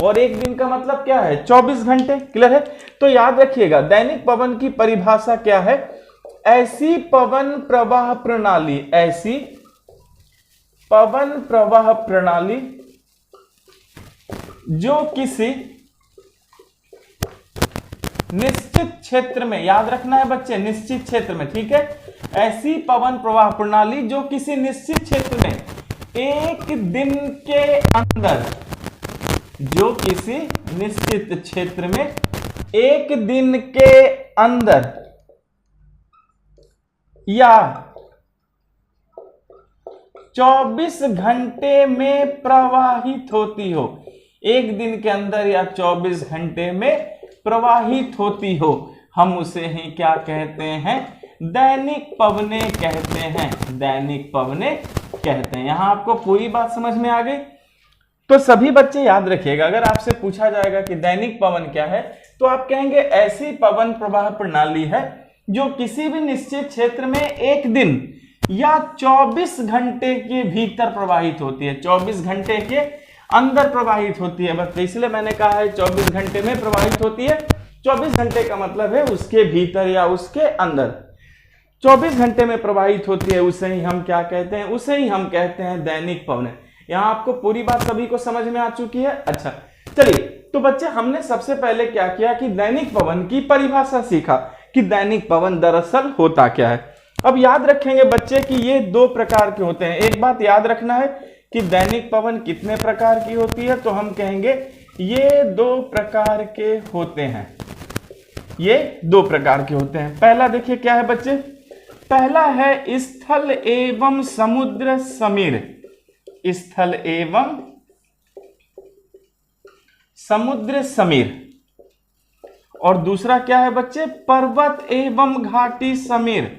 और एक दिन का मतलब क्या है 24 घंटे। क्लियर है? तो याद रखिएगा दैनिक पवन की परिभाषा क्या है, ऐसी पवन प्रवाह प्रणाली, ऐसी पवन प्रवाह प्रणाली जो किसी निश्चित क्षेत्र में, याद रखना है बच्चे, निश्चित क्षेत्र में, ठीक है, ऐसी पवन प्रवाह प्रणाली जो किसी निश्चित क्षेत्र में एक दिन के अंदर, जो किसी निश्चित क्षेत्र में एक दिन के अंदर या 24 घंटे में प्रवाहित होती हो, एक दिन के अंदर या 24 घंटे में प्रवाहित होती हो, हम उसे ही क्या कहते हैं, दैनिक पवने कहते हैं, दैनिक पवने कहते हैं। यहां आपको पूरी बात समझ में आ गई? तो सभी बच्चे याद रखिएगा, अगर आपसे पूछा जाएगा कि दैनिक पवन क्या है, तो आप कहेंगे ऐसी पवन प्रवाह प्रणाली है जो किसी भी निश्चित क्षेत्र में एक दिन या 24 घंटे के भीतर प्रवाहित होती है, 24 घंटे के अंदर प्रवाहित होती है। बस इसलिए मैंने कहा है 24 घंटे में प्रवाहित होती है। 24 घंटे का मतलब है उसके भीतर या उसके अंदर 24 घंटे में प्रवाहित होती है, उसे ही हम क्या कहते हैं, उसे ही हम कहते हैं दैनिक पवन। यहां आपको पूरी बात सभी को समझ में आ चुकी है? अच्छा चलिए, तो बच्चे हमने सबसे पहले क्या किया कि दैनिक पवन की परिभाषा सीखा कि दैनिक पवन दरअसल होता क्या है। अब याद रखेंगे बच्चे कि ये दो प्रकार के होते हैं। एक बात याद रखना है कि दैनिक पवन कितने प्रकार की होती है, तो हम कहेंगे ये 2 प्रकार के होते हैं, ये 2 प्रकार के होते हैं। पहला देखिए क्या है बच्चे, पहला है स्थल एवं समुद्र समीर, स्थल एवं समुद्र समीर। और दूसरा क्या है बच्चे, पर्वत एवं घाटी समीर,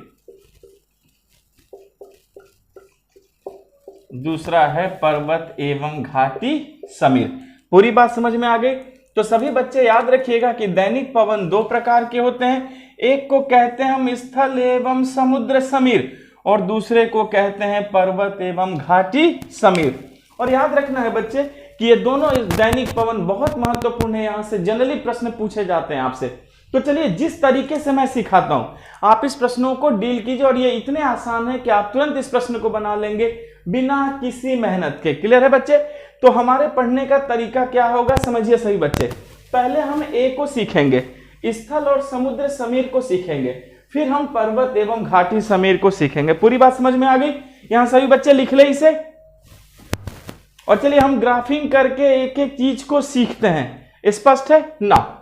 दूसरा है पर्वत एवं घाटी समीर। पूरी बात समझ में आ गई? तो सभी बच्चे याद रखिएगा कि दैनिक पवन 2 प्रकार के होते हैं, एक को कहते हैं हम स्थल एवं समुद्र समीर और दूसरे को कहते हैं पर्वत एवं घाटी समीर। और याद रखना है बच्चे कि ये दोनों दैनिक पवन बहुत महत्वपूर्ण है, यहां से जनरली प्रश्न पूछे जाते हैं आपसे। तो चलिए जिस तरीके से मैं सिखाता हूं आप इस प्रश्नों को डील कीजिए, और ये इतने आसान है कि आप तुरंत इस प्रश्न को बना लेंगे बिना किसी मेहनत के। क्लियर है बच्चे? तो हमारे पढ़ने का तरीका क्या होगा समझिए सही बच्चे। पहले हम ए को सीखेंगे, स्थल और समुद्र समीर को सीखेंगे, फिर हम पर्वत एवं घाटी समीर को सीखेंगे। पूरी बात समझ में आ गई? यहां सभी बच्चे लिख ले इसे। और चलिए हम ग्राफिंग करके एक एक चीज को सीखते हैं। स्पष्ट है ना?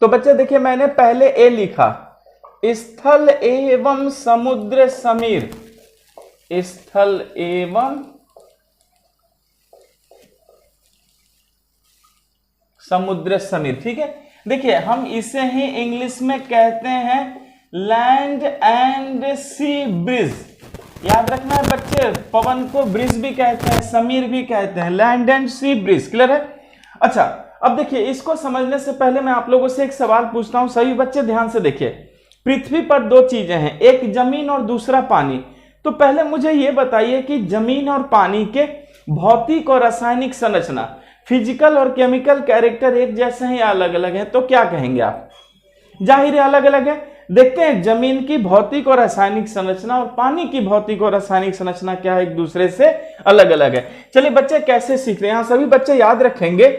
तो बच्चे देखिए मैंने पहले ए लिखा, स्थल एवं समुद्र समीर, स्थल एवं समुद्र समीर। ठीक है, देखिए हम इसे ही इंग्लिश में कहते हैं लैंड एंड सी ब्रिज। याद रखना है बच्चे, पवन को ब्रिज भी कहते हैं, समीर भी कहते हैं, land and sea bridge. Clear है? अच्छा अब देखिए इसको समझने से पहले मैं आप लोगों से एक सवाल पूछता हूं, सभी बच्चे ध्यान से देखिए। पृथ्वी पर 2 चीजें हैं, एक जमीन और दूसरा पानी। तो पहले मुझे यह बताइए कि जमीन और पानी के भौतिक और रासायनिक संरचना, फिजिकल और केमिकल कैरेक्टर एक जैसे हैं या अलग अलग हैं? तो क्या कहेंगे आप? जाहिर है अलग अलग है। देखते हैं जमीन की भौतिक और रासायनिक संरचना और पानी की भौतिक और रासायनिक संरचना क्या है, एक दूसरे से अलग अलग है। चलिए बच्चे कैसे सीख रहे हैं, यहां सभी बच्चे याद रखेंगे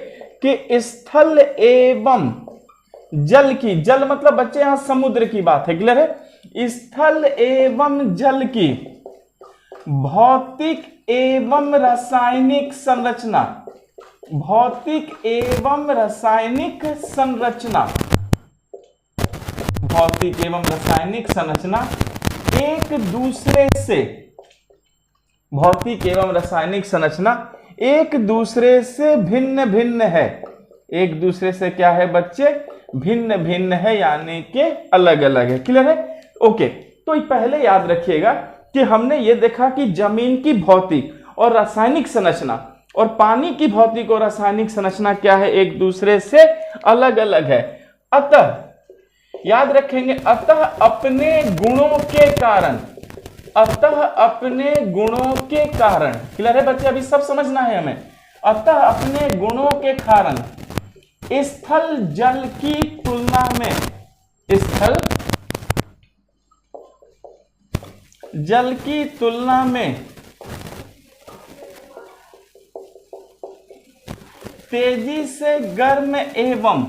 कि स्थल एवं जल की, जल मतलब बच्चे यहां समुद्र की बात है। क्लियर है? स्थल एवं जल की भौतिक एवं रासायनिक संरचना, भौतिक एवं रासायनिक संरचना, भौतिक एवं रासायनिक संरचना एक दूसरे से, भौतिक एवं रासायनिक संरचना एक दूसरे से भिन्न भिन्न है। एक दूसरे से क्या है बच्चे? भिन्न भिन्न है, यानी कि अलग अलग है। क्लियर है? ओके, तो पहले याद रखिएगा कि हमने ये देखा कि जमीन की भौतिक और रासायनिक संरचना और पानी की भौतिक और रासायनिक संरचना क्या है, एक दूसरे से अलग अलग है। अतः, याद रखेंगे, अतः अपने गुणों के कारण, अतः अपने गुणों के कारण, क्लियर है बच्चे? अभी सब समझना है हमें। अतः अपने गुणों के कारण स्थल जल की तुलना में, स्थल जल की तुलना में तेजी से गर्म एवं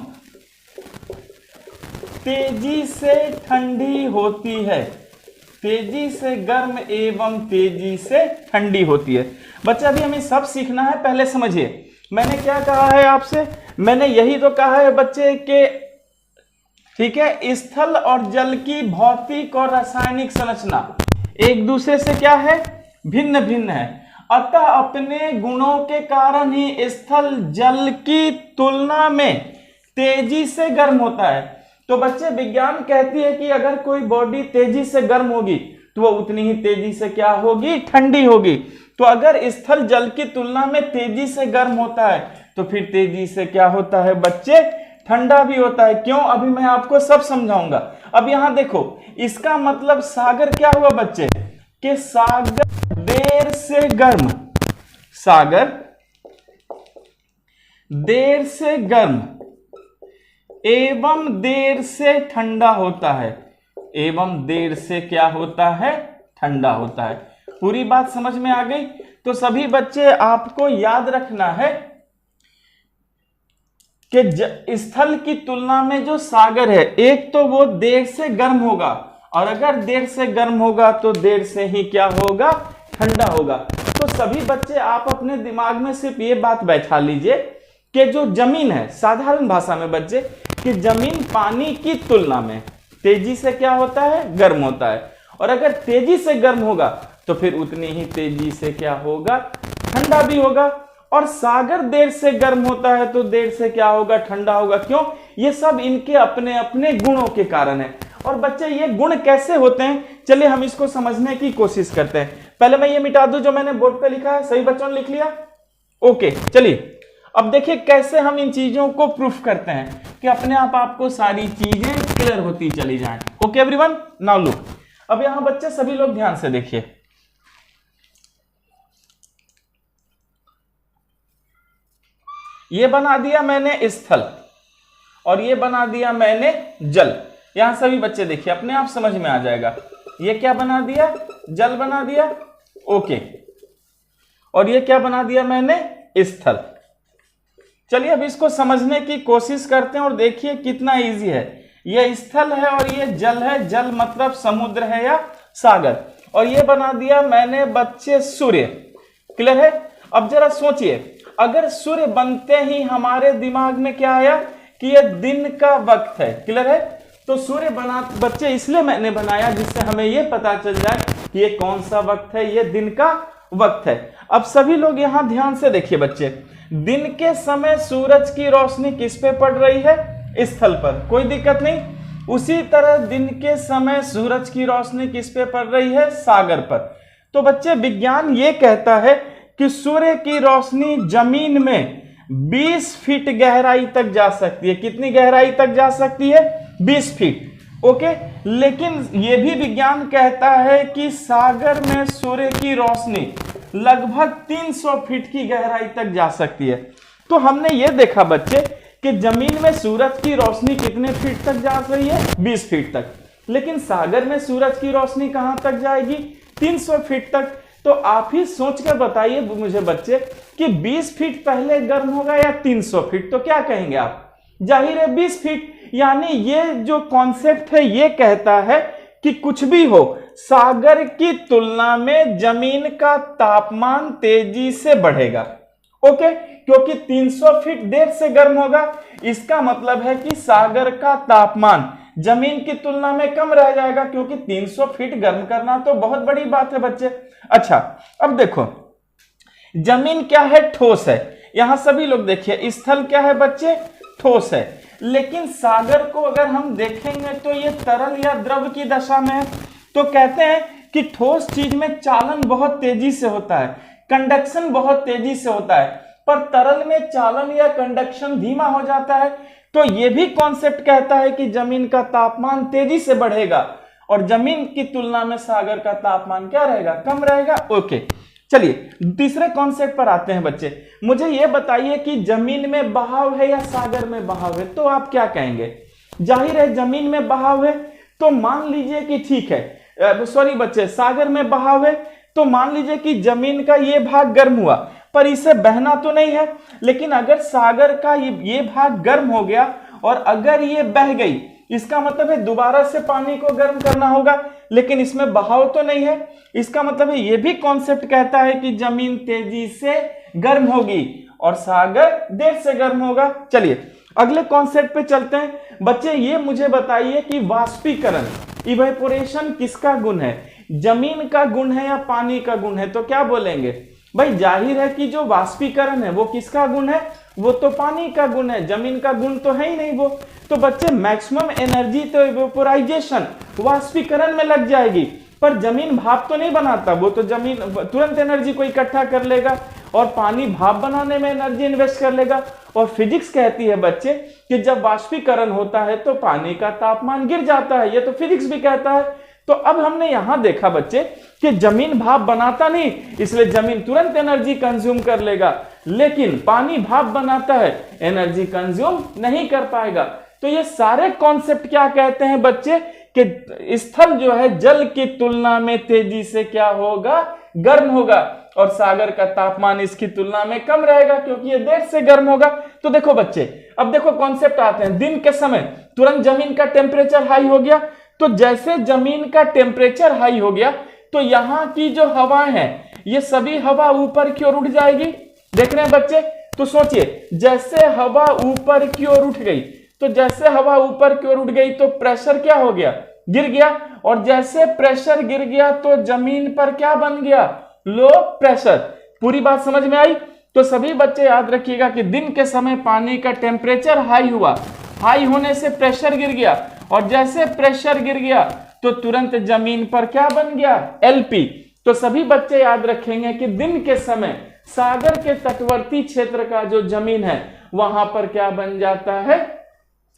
तेजी से ठंडी होती है, तेजी से गर्म एवं तेजी से ठंडी होती है। बच्चा अभी हमें सब सीखना है, पहले समझिए मैंने क्या कहा है आपसे। मैंने यही तो कहा है बच्चे के, ठीक है, स्थल और जल की भौतिक और रासायनिक संरचना एक दूसरे से क्या है, भिन्न भिन्न है। अतः अपने गुणों के कारण ही स्थल जल की तुलना में तेजी से गर्म होता है। तो बच्चे विज्ञान कहती है कि अगर कोई बॉडी तेजी से गर्म होगी तो वो उतनी ही तेजी से क्या होगी, ठंडी होगी। तो अगर स्थल जल की तुलना में तेजी से गर्म होता है तो फिर तेजी से क्या होता है बच्चे, ठंडा भी होता है। क्यों? अभी मैं आपको सब समझाऊंगा। अब यहां देखो, इसका मतलब सागर क्या हुआ बच्चे, कि सागर देर से गर्म, सागर देर से गर्म एवं देर से ठंडा होता है, एवं देर से क्या होता है, ठंडा होता है। पूरी बात समझ में आ गई? तो सभी बच्चे आपको याद रखना है कि स्थल की तुलना में जो सागर है, एक तो वो देर से गर्म होगा, और अगर देर से गर्म होगा तो देर से ही क्या होगा, ठंडा होगा। तो सभी बच्चे आप अपने दिमाग में सिर्फ ये बात बैठा लीजिए कि जो जमीन है, साधारण भाषा में बच्चे, कि जमीन पानी की तुलना में तेजी से क्या होता है, गर्म होता है, और अगर तेजी से गर्म होगा तो फिर उतनी ही तेजी से क्या होगा, ठंडा भी होगा। और सागर देर से गर्म होता है तो देर से क्या होगा, ठंडा होगा। क्यों? ये सब इनके अपने अपने गुणों के कारण है। और बच्चे ये गुण कैसे होते हैं, चलिए हम इसको समझने की कोशिश करते हैं। पहले मैं ये मिटा दूं जो मैंने बोर्ड पे लिखा है, सही बच्चों ने लिख लिया? ओके, चलिए अब देखिए कैसे हम इन चीजों को प्रूफ करते हैं कि अपने आप आपको सारी चीजें क्लियर होती चली जाएं। Okay everyone, now look. अब यहां बच्चे सभी लोग ध्यान से देखिए, ये बना दिया मैंने स्थल और ये बना दिया मैंने जल। यहां सभी बच्चे देखिए, अपने आप समझ में आ जाएगा। ये क्या बना दिया, जल बना दिया, ओके, और ये क्या बना दिया मैंने, स्थल। चलिए अब इसको समझने की कोशिश करते हैं और देखिए कितना इजी है। ये स्थल है और ये जल है, जल मतलब समुद्र है या सागर, और ये बना दिया मैंने बच्चे सूर्य। क्लियर है? अब जरा सोचिए, अगर सूर्य बनते ही हमारे दिमाग में क्या आया कि ये दिन का वक्त है। क्लियर है? तो सूर्य बना बच्चे इसलिए मैंने बनाया जिससे हमें ये पता चल जाए कि ये कौन सा वक्त है, ये दिन का वक्त है। अब सभी लोग यहां ध्यान से देखिए बच्चे, दिन के समय सूरज की रोशनी किस पे पड़ रही है, स्थल पर, कोई दिक्कत नहीं। उसी तरह दिन के समय सूरज की रोशनी किस पे पड़ रही है, सागर पर। तो बच्चे विज्ञान ये कहता है कि सूर्य की रोशनी जमीन में 20 फीट गहराई तक जा सकती है। कितनी गहराई तक जा सकती है, 20 फीट। ओके, लेकिन यह भी विज्ञान कहता है कि सागर में सूर्य की रोशनी लगभग 300 फीट की गहराई तक जा सकती है। तो हमने ये देखा बच्चे कि जमीन में सूरज की रोशनी कितने फीट तक जा रही है, 20 फीट तक, लेकिन सागर में सूरज की रोशनी कहां तक जाएगी, 300 फीट तक। तो आप ही सोच कर बताइए मुझे बच्चे कि 20 फीट पहले गर्म होगा या 300 फीट, तो क्या कहेंगे आप? जाहिर है 20 फीट। यानी ये जो कॉन्सेप्ट है ये कहता है कि कुछ भी हो, सागर की तुलना में जमीन का तापमान तेजी से बढ़ेगा। ओके, क्योंकि 300 फीट देर से गर्म होगा, इसका मतलब है कि सागर का तापमान जमीन की तुलना में कम रह जाएगा, क्योंकि 300 फीट गर्म करना तो बहुत बड़ी बात है बच्चे। अच्छा, अब देखो जमीन क्या है, ठोस है। यहां सभी लोग देखिए, स्थल क्या है बच्चे, ठोस है। लेकिन सागर को अगर हम देखेंगे तो ये तरल या द्रव की दशा में है। तो कहते हैं कि ठोस चीज में चालन बहुत तेजी से होता है, कंडक्शन बहुत तेजी से होता है, पर तरल में चालन या कंडक्शन धीमा हो जाता है। तो ये भी कॉन्सेप्ट कहता है कि जमीन का तापमान तेजी से बढ़ेगा और जमीन की तुलना में सागर का तापमान क्या रहेगा, कम रहेगा। ओके, चलिए तीसरे कॉन्सेप्ट पर आते हैं बच्चे। मुझे ये बताइए कि जमीन में बहाव है या सागर में बहाव है, तो आप क्या कहेंगे? जाहिर है जमीन में बहाव है, तो मान लीजिए कि ठीक है, सॉरी बच्चे, सागर में बहाव है तो मान लीजिए कि जमीन का ये भाग गर्म हुआ, पर इसे बहना तो नहीं है। लेकिन अगर सागर का ये भाग गर्म हो गया और अगर ये बह गई, इसका मतलब है दोबारा से पानी को गर्म करना होगा, लेकिन इसमें बहाव तो नहीं है। इसका मतलब है ये भी कॉन्सेप्ट कहता है कि जमीन तेजी से गर्म होगी और सागर देर से गर्म होगा। चलिए अगले कॉन्सेप्ट पे चलते हैं बच्चे। ये मुझे बताइए कि वाष्पीकरण, इवेपोरेशन किसका गुण है, जमीन का गुण है या पानी का गुण है? तो क्या बोलेंगे भाई? जाहिर है कि जो वाष्पीकरण है वो किसका गुण है, वो तो पानी का गुण है, जमीन का गुण तो है ही नहीं वो। तो बच्चे मैक्सिमम एनर्जी तो इवेपोराइजेशन, वाष्पीकरण में लग जाएगी, पर जमीन भाप तो नहीं बनाता, वो तो जमीन तुरंत एनर्जी को इकट्ठा कर लेगा और पानी भाप बनाने में एनर्जी इन्वेस्ट कर लेगा। और फिजिक्स कहती है बच्चे कि जब वाष्पीकरण होता है तो पानी का तापमान गिर जाता है, ये तो फिजिक्स भी कहता है। तो अब हमने यहां देखा बच्चे कि जमीन भाप बनाता नहीं, इसलिए जमीन तुरंत एनर्जी कंज्यूम कर लेगा, लेकिन पानी भाप बनाता है, एनर्जी कंज्यूम नहीं कर पाएगा। तो ये सारे कॉन्सेप्ट क्या कहते हैं बच्चे कि स्थल जो है जल की तुलना में तेजी से क्या होगा, गर्म होगा, और सागर का तापमान इसकी तुलना में कम रहेगा क्योंकि ये देर से गर्म होगा। तो देखो बच्चे, अब देखो कॉन्सेप्ट आते हैं। दिन के समय तुरंत जमीन का टेम्परेचर हाई हो गया, तो जैसे जमीन का टेम्परेचर हाई हो गया तो यहाँ की जो हवाएं हैं ये सभी हवा ऊपर की ओर उठ जाएगी। देख रहे हैं बच्चे? तो सोचिए, जैसे हवा ऊपर की ओर उठ गई, तो जैसे हवा ऊपर की ओर उठ गई तो प्रेशर क्या हो गया, गिर गया, और जैसे प्रेशर गिर गया तो जमीन पर क्या बन गया, लो प्रेशर। पूरी बात समझ में आई? तो सभी बच्चे याद रखिएगा कि दिन के समय पानी का टेम्परेचर हाई हुआ, हाई होने से प्रेशर गिर गया, और जैसे प्रेशर गिर गया तो तुरंत जमीन पर क्या बन गया, एलपी। तो सभी बच्चे याद रखेंगे कि दिन के समय सागर के तटवर्ती क्षेत्र का जो जमीन है वहां पर क्या बन जाता है,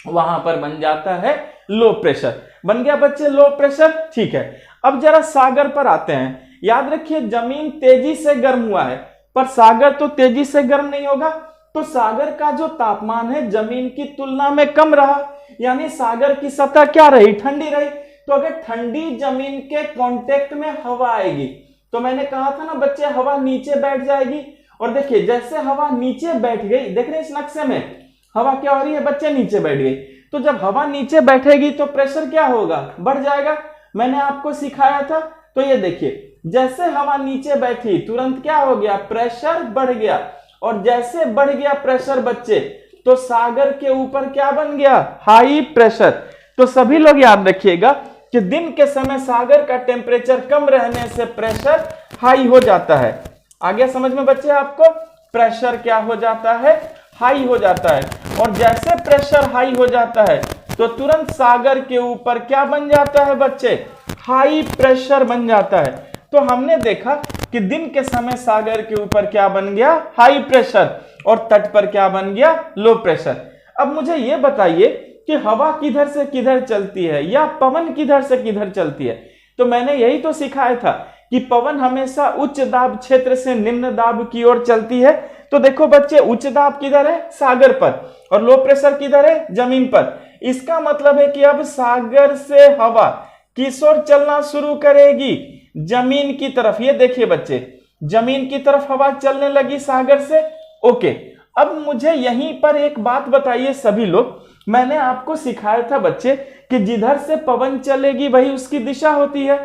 वहां पर बन जाता है लो प्रेशर। बन गया बच्चे लो प्रेशर? ठीक है, अब जरा सागर पर आते हैं। याद रखिए जमीन तेजी से गर्म हुआ है, पर सागर तो तेजी से गर्म नहीं होगा, तो सागर का जो तापमान है जमीन की तुलना में कम रहा, यानी सागर की सतह क्या रही, ठंडी रही। तो अगर ठंडी जमीन के कांटेक्ट में हवा आएगी, तो मैंने कहा था ना बच्चे हवा नीचे बैठ जाएगी, और देखिए जैसे हवा नीचे बैठ गई, देख रहे हैं इस नक्शे में हवा क्या हो रही है बच्चे, नीचे बैठ गई। तो जब हवा नीचे बैठेगी तो प्रेशर क्या होगा, बढ़ जाएगा। मैंने आपको सिखाया था। तो ये देखिए जैसे हवा नीचे बैठी तुरंत क्या हो गया, प्रेशर बढ़ गया, और जैसे बढ़ गया प्रेशर बच्चे तो सागर के ऊपर क्या बन गया, हाई प्रेशर। तो सभी लोग याद रखिएगा कि दिन के समय सागर का टेम्परेचर कम रहने से प्रेशर हाई हो जाता है। आगे समझ में बच्चे आपको? प्रेशर क्या हो जाता है, हाई हो जाता है, और जैसे प्रेशर हाई हो जाता है तो तुरंत सागर के ऊपर क्या बन जाता है बच्चे, हाई प्रेशर बन जाता है। तो हमने देखा कि दिन के समय सागर के ऊपर क्या बन गया, हाई प्रेशर, और तट पर क्या बन गया, लो प्रेशर। अब मुझे यह बताइए कि हवा किधर से किधर चलती है या पवन किधर से किधर चलती है? तो मैंने यही तो सिखाया था कि पवन हमेशा उच्च दाब क्षेत्र से निम्न दाब की ओर चलती है। तो देखो बच्चे उच्च दाब किधर है, सागर पर, और लो प्रेशर किधर है, जमीन पर। इसका मतलब है कि अब सागर से हवा किस ओर चलना शुरू करेगी, जमीन की तरफ। ये देखिए बच्चे जमीन की तरफ हवा चलने लगी सागर से। ओके, अब मुझे यहीं पर एक बात बताइए सभी लोग, मैंने आपको सिखाया था बच्चे कि जिधर से पवन चलेगी वही उसकी दिशा होती है।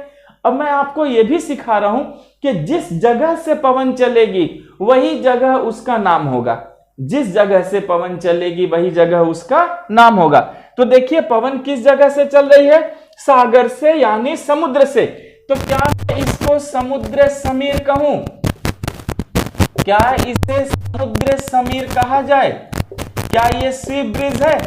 अब मैं आपको यह भी सिखा रहा हूं कि जिस जगह से पवन चलेगी वही जगह उसका नाम होगा। जिस जगह से पवन चलेगी वही जगह उसका नाम होगा। तो देखिए पवन किस जगह से चल रही है, सागर से, यानी समुद्र से। तो क्या मैं इसको समुद्र समीर कहूं, क्या इसे समुद्र समीर कहा जाए, क्या ये सी ब्रिज है?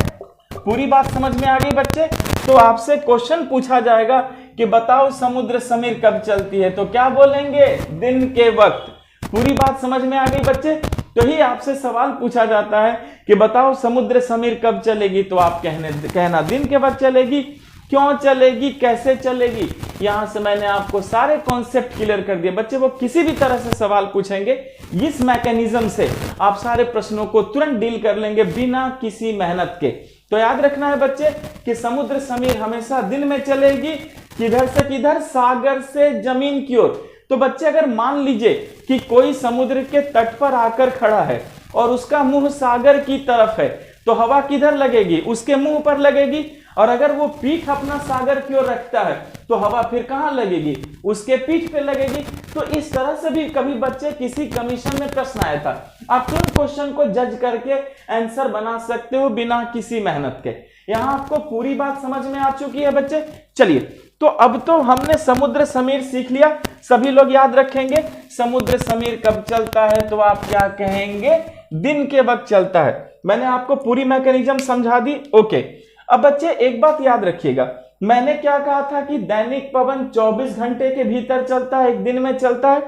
पूरी बात समझ में आ गई बच्चे? तो आपसे क्वेश्चन पूछा जाएगा कि बताओ समुद्र समीर कब चलती है, तो क्या बोलेंगे, दिन के वक्त। पूरी बात समझ में आ गई बच्चे? तो ही आपसे सवाल पूछा जाता है कि बताओ समुद्र समीर कब चलेगी, तो आप कहना दिन के वक्त चलेगी, क्यों चलेगी, कैसे चलेगी। यहां से मैंने आपको सारे कॉन्सेप्ट क्लियर कर दिए। बच्चे वो किसी भी तरह से सवाल पूछेंगे, इस मैकेनिज्म से आप सारे प्रश्नों को तुरंत डील कर लेंगे बिना किसी मेहनत के। तो याद रखना है बच्चे कि समुद्र समीर हमेशा दिन में चलेगी, किधर से किधर, सागर से जमीन की ओर। तो बच्चे अगर मान लीजिए कि कोई समुद्र के तट पर आकर खड़ा है और उसका मुंह सागर की तरफ है, तो हवा किधर लगेगी, उसके मुंह पर लगेगी। और अगर वो पीठ अपना सागर की ओर रखता है तो हवा फिर कहां लगेगी, उसके पीठ पे लगेगी। तो इस तरह से भी कभी बच्चे किसी कमीशन में प्रश्न आया था, आप तुरंत क्वेश्चन को जज करके आंसर बना सकते हो बिना किसी मेहनत के। यहां आपको पूरी बात समझ में आ चुकी है बच्चे। चलिए, तो अब तो हमने समुद्र समीर सीख लिया। सभी लोग याद रखेंगे समुद्र समीर कब चलता है, तो आप क्या कहेंगे, दिन के वक्त चलता है। मैंने आपको पूरी मैकेनिज्म समझा दी। ओके, अब बच्चे एक बात याद रखिएगा, मैंने क्या कहा था कि दैनिक पवन 24 घंटे के भीतर चलता है, एक दिन में चलता है।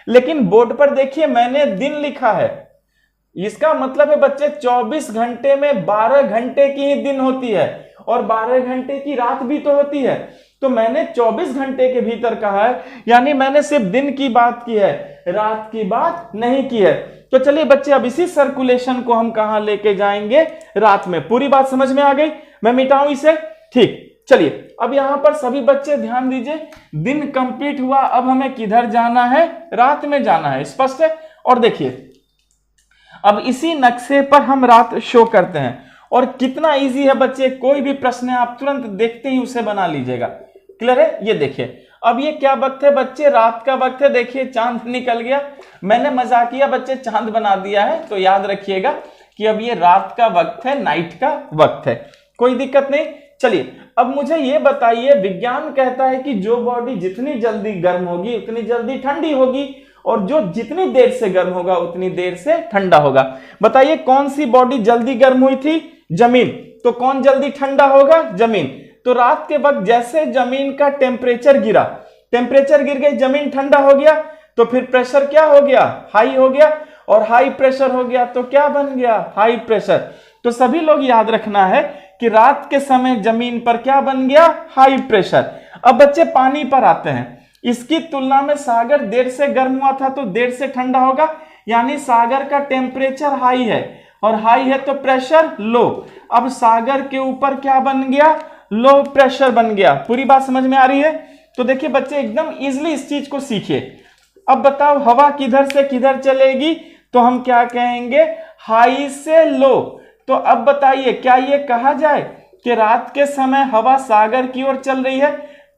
लेकिन बोर्ड पर देखिए मैंने दिन लिखा है, इसका मतलब है बच्चे 24 घंटे में 12 घंटे की ही दिन होती है और 12 घंटे की रात भी तो होती है। तो मैंने 24 घंटे के भीतर कहा है, यानी मैंने सिर्फ दिन की बात की है, रात की बात नहीं की है। तो चलिए बच्चे, अब इसी सर्कुलेशन को हम कहां लेके जाएंगे, रात में। पूरी बात समझ में आ गई, मैं मिटाऊं इसे, ठीक। चलिए अब यहां पर सभी बच्चे ध्यान दीजिए, दिन कंप्लीट हुआ, अब हमें किधर जाना है, रात में जाना है, स्पष्ट है। और देखिए अब इसी नक्शे पर हम रात शो करते हैं, और कितना इजी है बच्चे, कोई भी प्रश्न आप तुरंत देखते ही उसे बना लीजिएगा। क्लियर है। ये देखिए अब ये क्या वक्त है बच्चे, रात का वक्त है। देखिए चांद निकल गया, मैंने मजाकिया बच्चे चांद बना दिया है, तो याद रखिएगा कि अब ये रात का वक्त है, नाइट का वक्त है, कोई दिक्कत नहीं। चलिए अब मुझे ये बताइए, विज्ञान कहता है कि जो बॉडी जितनी जल्दी गर्म होगी उतनी जल्दी ठंडी होगी, और जो जितनी देर से गर्म होगा उतनी देर से ठंडा होगा। बताइए कौन सी बॉडी जल्दी गर्म हुई थी, जमीन। तो कौन जल्दी ठंडा होगा, जमीन। तो रात के वक्त जैसे जमीन का टेम्परेचर गिरा, टेम्परेचर गिर गई, जमीन ठंडा हो गया, तो फिर प्रेशर क्या हो गया, हाई हो गया, और हाई प्रेशर हो गया तो क्या बन गया, हाई प्रेशर। तो सभी लोग याद रखना है कि रात के समय जमीन पर क्या बन गया, हाई प्रेशर। अब बच्चे पानी पर आते हैं, इसकी तुलना में सागर देर से गर्म हुआ था तो देर से ठंडा होगा, यानी सागर का टेम्परेचर हाई है, और हाई है तो प्रेशर लो। अब सागर के ऊपर क्या बन गया, लो प्रेशर बन गया। पूरी बात समझ में आ रही है। तो देखिए बच्चे एकदम इजीली इस चीज को सीखिए। अब बताओ हवा किधर से किधर चलेगी, तो हम क्या कहेंगे, हाई से लो। तो अब बताइए क्या ये कहा जाए कि रात के समय हवा सागर की ओर चल रही है,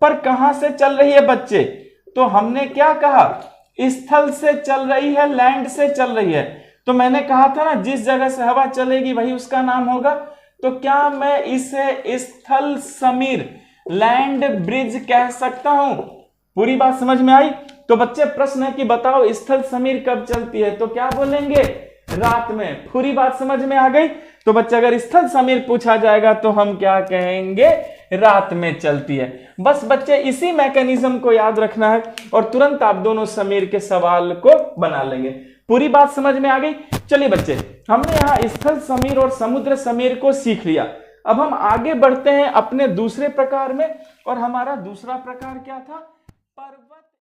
पर कहां से चल रही है बच्चे, तो हमने क्या कहा, स्थल से चल रही है, लैंड से चल रही है। तो मैंने कहा था ना, जिस जगह से हवा चलेगी वही उसका नाम होगा। तो क्या मैं इसे स्थल समीर, लैंड ब्रिज कह सकता हूं। पूरी बात समझ में आई। तो बच्चे प्रश्न है कि बताओ स्थल समीर कब चलती है, तो क्या बोलेंगे, रात में। पूरी बात समझ में आ गई। तो बच्चे अगर स्थल समीर पूछा जाएगा तो हम क्या कहेंगे, रात में चलती है। बस बच्चे इसी मैकेनिज्म को याद रखना है और तुरंत आप दोनों समीर के सवाल को बना लेंगे। पूरी बात समझ में आ गई। चलिए बच्चे, हमने यहाँ स्थल समीर और समुद्र समीर को सीख लिया। अब हम आगे बढ़ते हैं अपने दूसरे प्रकार में, और हमारा दूसरा प्रकार क्या था, पर्वत